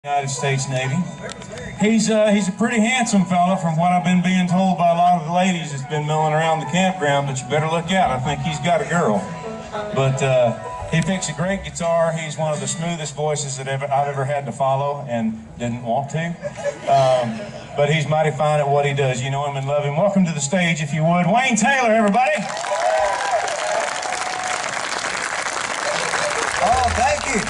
United States Navy. He's a pretty handsome fella from what I've been being told by a lot of the ladies that's been milling around the campground, but you better look out. I think he's got a girl. But he picks a great guitar. He's one of the smoothest voices that I've ever had to follow and didn't want to. But he's mighty fine at what he does. You know him and love him. Welcome to the stage, if you would. Wayne Taylor, everybody. Oh, thank you.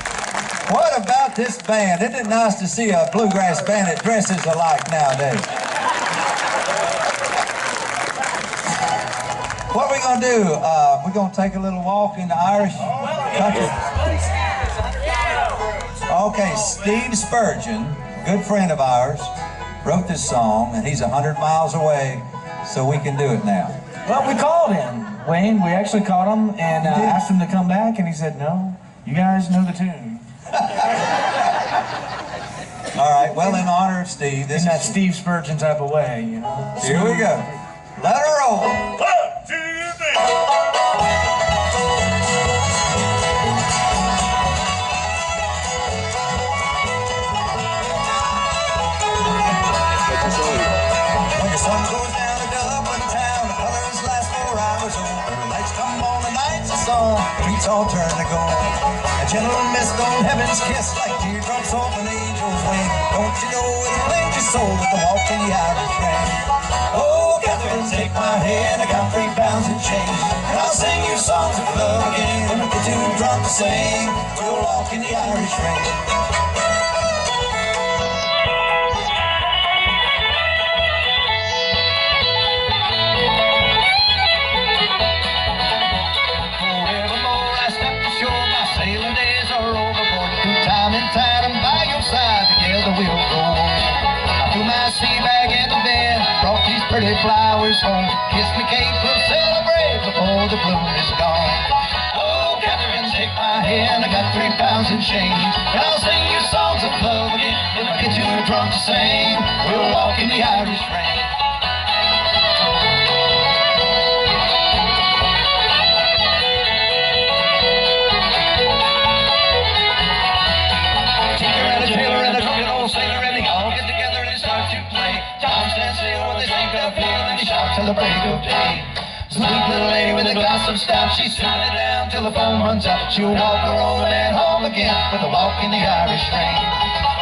What about this band? Isn't it nice to see a bluegrass band that dresses alike nowadays? What are we going to do? We're going to take a little walk in the Irish country. Okay, Steve Spurgeon, good friend of ours, wrote this song, and he's 100 miles away, so we can do it now. Well, we called him, Wayne. We actually called him and asked him to come back, and he said, no, you guys know the tune. All right, well, in honor of Steve, this in that is Steve Spurgeon type of way, you know. Here we go. Let her roll. 1, 2, 3. When the sun goes down to Dublin town, the colors last 4 hours over. Lights come on, the night's a song, streets all turn to gold. A gentle mist on heaven's kiss, like teardrops off an angel's wing. Don't you know it'll cleanse your soul with the walk in the Irish rain? Oh, Catherine, take my hand, I got 3 pounds in change, and I'll sing you songs of love again. When I get too drunk to sing, we'll walk in the Irish rain. Pretty flowers home, kiss me, Kate, we'll celebrate before the bloom is gone. Oh, Catherine, take my hand, I got 3 pounds in change, and I'll sing you songs of love again. If I get too drunk to sing, we'll walk in the Irish rain. Tinker and a trailer and a drunken old sailor, and they all get together and start to play. Tom stands still when they think of him, and he shouts till the break of day. Sweet little lady with a glass of stout, she's turning it down till the phone runs out. She'll walk her old man home again with a walk in the Irish rain.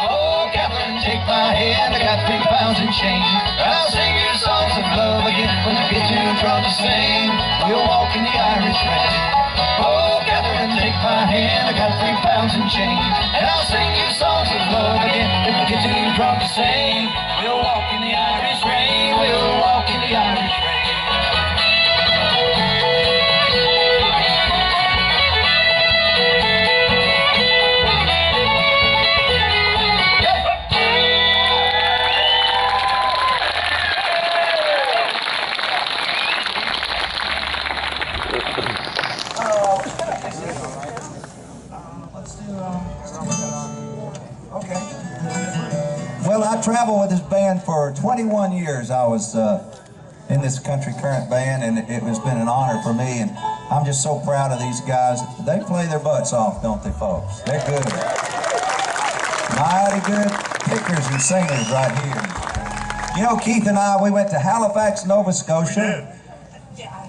Oh, Catherine, take my hand, I got 3 pounds in change, and I'll sing you songs of love again. When you get too drunk to sing, we'll walk in the Irish rain. Oh, Catherine, take my hand, I got 3 pounds in change, and I'll sing you songs of love again. If you get too drunk to sing, we'll walk in the Irish rain. We'll walk in the Irish rain. Well, I traveled with this band for 21 years. I was in this country current band, and it has been an honor for me, and I'm just so proud of these guys. They play their butts off, don't they, folks? They're good. Mighty good pickers and singers right here. You know, Keith and I, we went to Halifax, Nova Scotia.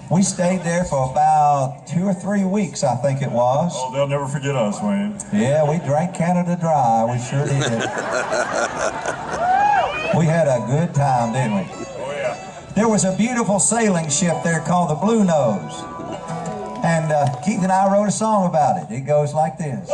We stayed there for about 2 or 3 weeks, I think it was. Oh, they'll never forget us, Wayne. Yeah, we drank Canada dry. We sure did. We had a good time, didn't we? Oh, yeah. There was a beautiful sailing ship there called the Blue Nose. And Keith and I wrote a song about it. It goes like this.